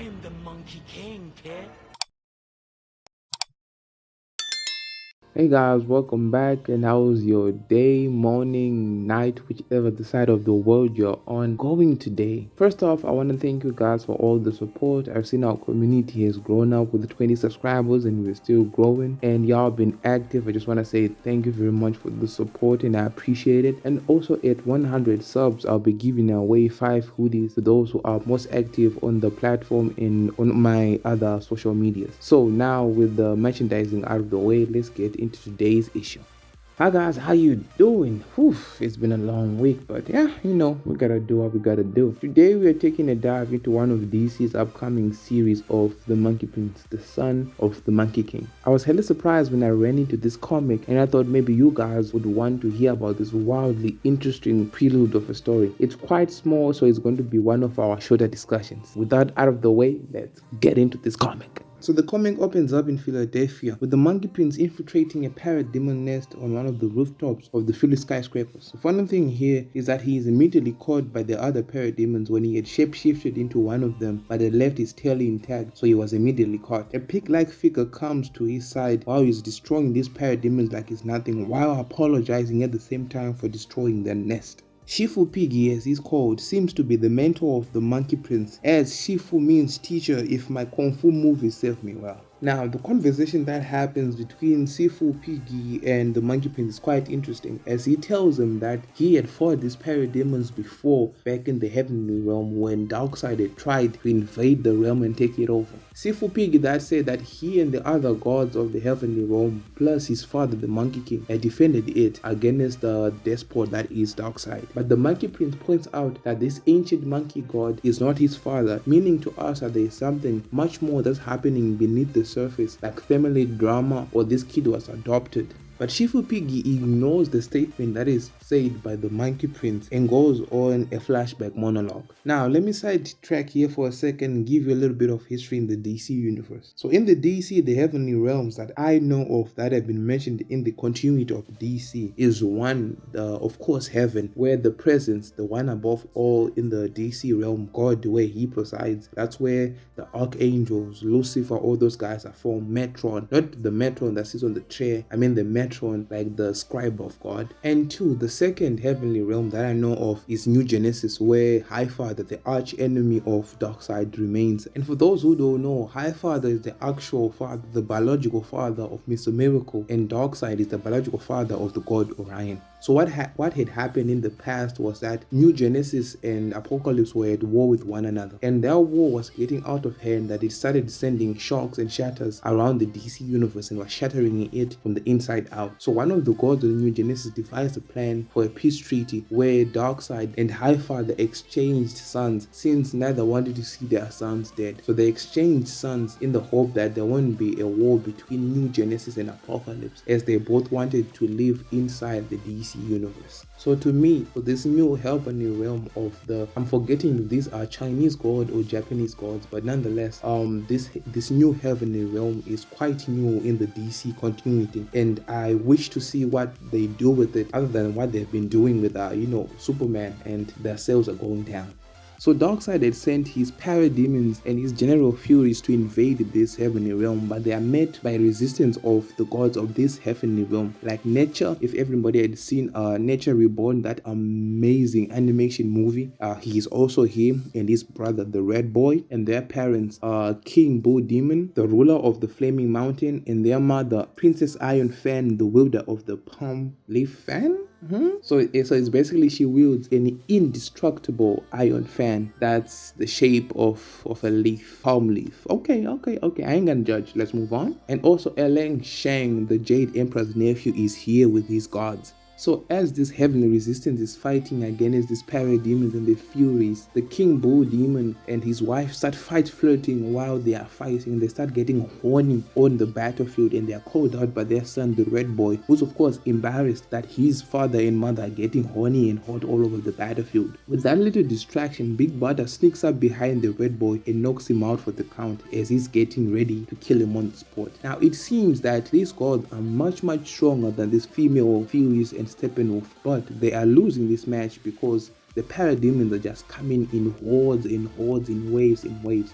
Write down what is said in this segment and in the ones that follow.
I am the Monkey King, kid. Hey guys, welcome back. And how's your day, morning, night, whichever the side of the world you're on going today? First off, I want to thank you guys for all the support. I've seen our community has grown up with 20 subscribers and we're still growing. And y'all been active. I just want to say thank you very much for the support and I appreciate it. And also at 100 subs, I'll be giving away 5 hoodies to those who are most active on the platform and on my other social medias. So now with the merchandising out of the way, let's get into today's issue. Hi guys, how you doing? Whew, it's been a long week, but yeah, we gotta do what we gotta do. Today we are taking a dive into one of DC's upcoming series of The Monkey Prince, the son of the Monkey King. I was hella surprised when I ran into this comic and I thought maybe you guys would want to hear about this wildly interesting prelude of a story. It's quite small, so it's going to be one of our shorter discussions. With that out of the way, let's get into this comic. So the comic opens up in Philadelphia with the Monkey Prince infiltrating a parrot demon nest on one of the rooftops of the Philly skyscrapers. The funny thing here is that he is immediately caught by the other parrot demons when he had shapeshifted into one of them but had left his tail intact, so he was immediately caught. A pig-like figure comes to his side while he's destroying these parrot demons like it's nothing, while apologizing at the same time for destroying their nest. Shifu Piggy, as he's called, seems to be the mentor of the Monkey Prince, as Shifu means teacher if my Kung Fu movies serve me well. Now, the conversation that happens between Sifu Piggy and the Monkey Prince is quite interesting, as he tells him that he had fought these parademons before back in the Heavenly Realm when Darksied had tried to invade the realm and take it over. Sifu Piggy that said that he and the other gods of the Heavenly Realm, plus his father the Monkey King, had defended it against the despot that is Darksied. But the Monkey Prince points out that this ancient monkey god is not his father, meaning to us that there is something much more that's happening beneath the surface, like family drama or this kid was adopted. But Shifu Piggy ignores the statement that is said by the Monkey Prince and goes on a flashback monologue. Now, let me sidetrack here for a second and give you a little bit of history in the DC universe. So in the DC, the Heavenly Realms that I know of that have been mentioned in the continuity of DC is one, of course, Heaven, where the presence, the one above all in the DC realm, God, where he presides, that's where the Archangels, Lucifer, all those guys are from. Metron, not the Metron that sits on the chair, I mean the Metron, like the scribe of God. And two, the second heavenly realm that I know of is New Genesis, where Highfather, the arch enemy of Darksied, remains. And for those who don't know, Highfather is the actual father, the biological father of Mr. Miracle, and Darksied is the biological father of the god Orion. So what had happened in the past was that New Genesis and Apocalypse were at war with one another, and their war was getting out of hand that it started sending shocks and shatters around the DC universe and was shattering it from the inside out. So one of the gods of the New Genesis devised a plan for a peace treaty where Darkseid and Highfather exchanged sons, since neither wanted to see their sons dead. So they exchanged sons in the hope that there wouldn't be a war between New Genesis and Apocalypse, as they both wanted to live inside the DC universe. So to me, for this new heavenly realm of the, I'm forgetting if these are Chinese gods or Japanese gods, but nonetheless, this new heavenly realm is quite new in the DC continuity, and I wish to see what they do with it other than what they've been doing with Superman, and their sales are going down. So Darkseid had sent his parademons and his general furies to invade this heavenly realm, but they are met by resistance of the gods of this heavenly realm. Like Nature, if everybody had seen Nature Reborn, that amazing animation movie, he is also him and his brother, the Red Boy, and their parents, King Bull Demon, the ruler of the Flaming Mountain, and their mother, Princess Iron Fan, the wielder of the Palm Leaf Fan. So it's basically she wields an indestructible iron fan that's the shape of a leaf, palm leaf. Okay. I ain't gonna judge. Let's move on. And also Erlang Shang, the Jade Emperor's nephew, is here with his gods. So as this heavenly resistance is fighting against these parademons and the furies, the King Bull Demon and his wife start flirting while they are fighting. They start getting horny on the battlefield and they are called out by their son, the Red Boy, who's of course embarrassed that his father and mother are getting horny and hot all over the battlefield. With that little distraction, Big Brother sneaks up behind the Red Boy and knocks him out for the count as he's getting ready to kill him on the spot. Now it seems that these gods are much stronger than these female furies and Steppenwolf, but they are losing this match because the parademons are just coming in hordes, in waves,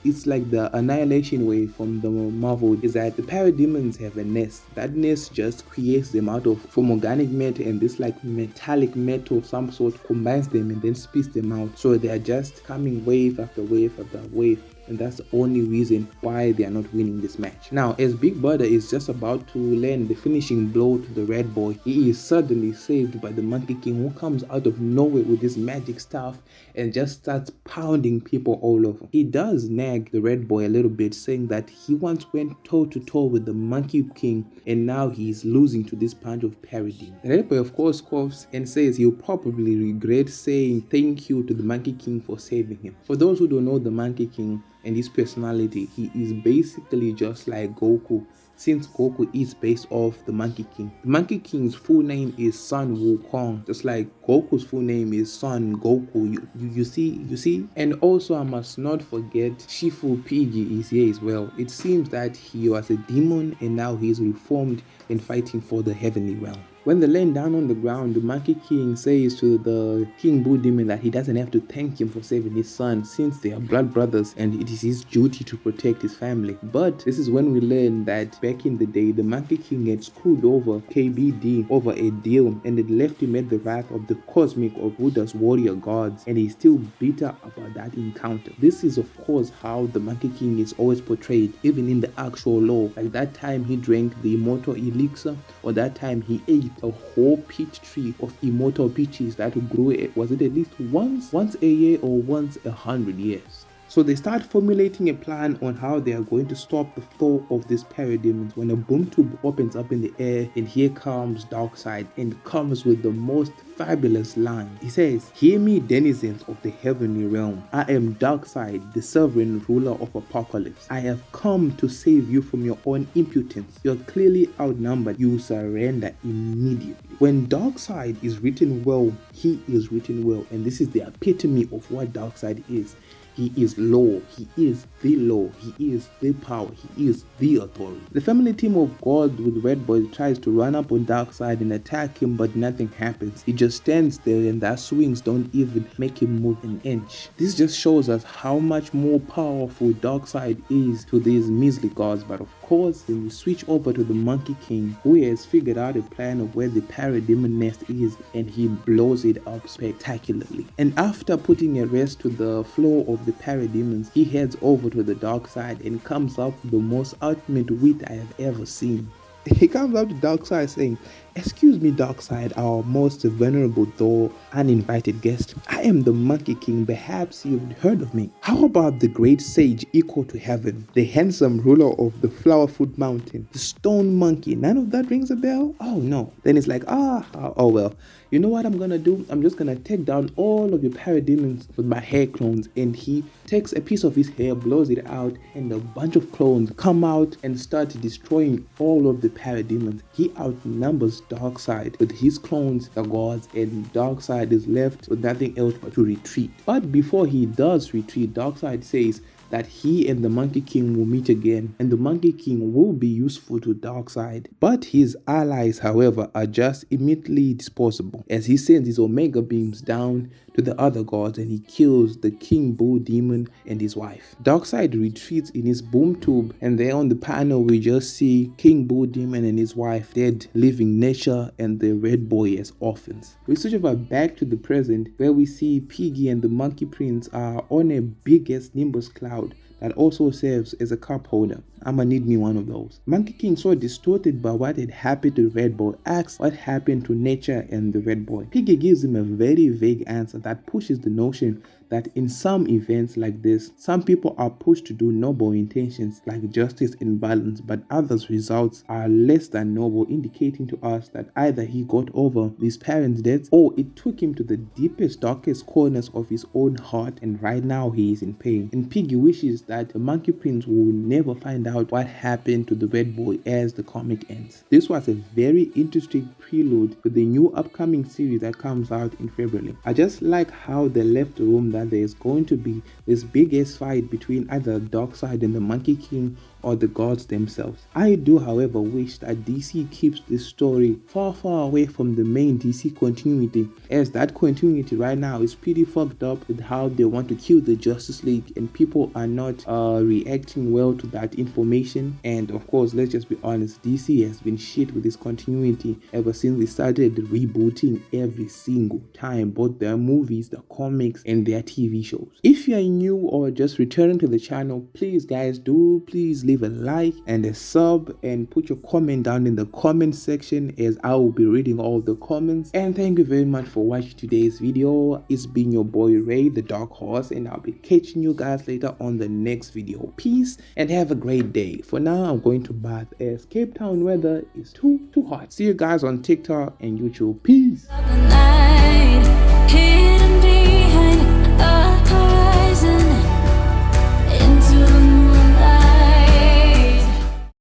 It's like the annihilation wave from the Marvel is that the parademons have a nest. That nest just creates them out of from organic matter, and this like metallic metal of some sort combines them and then spits them out. So they are just coming wave after wave after wave. And that's the only reason why they are not winning this match. Now, as Big Brother is just about to land the finishing blow to the Red Boy, he is suddenly saved by the Monkey King, who comes out of nowhere with his magic staff and just starts pounding people all over. He does nag the Red Boy a little bit, saying that he once went toe to toe with the Monkey King and now he's losing to this bunch of parody. The Red Boy of course coughs and says he'll probably regret saying thank you to the Monkey King for saving him. For those who don't know the Monkey King and his personality, he is basically just like Goku, since Goku is based off the Monkey King. The Monkey King's full name is Sun Wukong, just like Goku's full name is Son Goku. You see? And also I must not forget Shifu Piggy is here as well. It seems that he was a demon and now he's reformed and fighting for the heavenly realm. When they land down on the ground, the Monkey King says to the King Boo Demon that he doesn't have to thank him for saving his son, since they are blood brothers and it is his duty to protect his family. But this is when we learn that back in the day, the Monkey King had screwed over KBD over a deal and it left him at the wrath of the cosmic or Buddha's warrior gods, and he's still bitter about that encounter. This is of course how the Monkey King is always portrayed, even in the actual lore. Like that time he drank the immortal elixir, or that time he ate a whole peach tree of immortal peaches that grew, was it at least once a year or once 100 years? So they start formulating a plan on how they are going to stop the flow of these parademons when a boom tube opens up in the air, and here comes Darksied and comes with the most fabulous line. He says, "Hear me, denizens of the heavenly realm. I am Darksied, the sovereign ruler of Apocalypse. I have come to save you from your own impotence. You are clearly outnumbered. You surrender immediately." When Darksied is written well, he is written well, and this is the epitome of what Darksied is. He is law, he is the law, he is the power, he is the authority. The family team of God with Red Boy tries to run up on Darksied and attack him, but nothing happens. He just stands there and their swings don't even make him move an inch. This just shows us how much more powerful Darksied is to these measly gods. But of course, when we switch over to the Monkey King, who has figured out a plan of where the parademon nest is, and he blows it up spectacularly. And after putting a rest to the flow of the parademons, he heads over to the dark side and comes up with the most ultimate wit I have ever seen. He comes up to Darksied saying, "Excuse me, Darksied, our most venerable though uninvited guest. I am the Monkey King. Perhaps you've heard of me. How about the great sage equal to heaven, the handsome ruler of the Flowerfoot Mountain, the stone monkey? None of that rings a bell? Oh no." Then it's like, oh well. You know what I'm gonna do? I'm just gonna take down all of your parademons with my hair clones. And he takes a piece of his hair, blows it out, and a bunch of clones come out and start destroying all of the parademons. He outnumbers Darksied with his clones, the gods, and Darksied is left with nothing else but to retreat. But before he does retreat, Darksied says that he and the Monkey King will meet again, and the Monkey King will be useful to Darksied. But his allies, however, are just immediately disposable, as he sends his Omega beams down to the other gods and he kills the King Bull Demon and his wife. Darksied retreats in his boom tube, and there on the panel we just see King Bull Demon and his wife dead, leaving nature and the Red Boy as orphans. We switch over back to the present, where we see Piggy and the Monkey Prince are on a big ass Nimbus cloud that also serves as a cup holder. I'ma need me one of those. Monkey King, so distorted by what had happened to Red Boy, asks what happened to nature and the Red Boy. Piggy gives him a very vague answer that pushes the notion that in some events like this, some people are pushed to do noble intentions like justice and balance, but others' results are less than noble, indicating to us that either he got over his parents' deaths or it took him to the deepest, darkest corners of his own heart, and right now he is in pain. And Piggy wishes that the Monkey Prince will never find out what happened to the Red Boy as the comic ends. This was a very interesting prelude to the new upcoming series that comes out in February. I just like how they left the room that there is going to be this big ass fight between either Darksied and the Monkey King, or the gods themselves. I do, however, wish that DC keeps this story far away from the main DC continuity, as that continuity right now is pretty fucked up with how they want to kill the Justice League, and people are not reacting well to that information. And of course, let's just be honest, DC has been shit with this continuity ever since they started rebooting every single time, both their movies, the comics, and their TV shows. If you are new or just returning to the channel, please guys, please leave a like and a sub, and put your comment down in the comment section, as I will be reading all the comments. And thank you very much for watching today's video. It's been your boy Ray, the Dark Horse, and I'll be catching you guys later on the next video. Peace and have a great day. For now, I'm going to bath, as Cape Town weather is too hot. See you guys on TikTok and YouTube. Peace.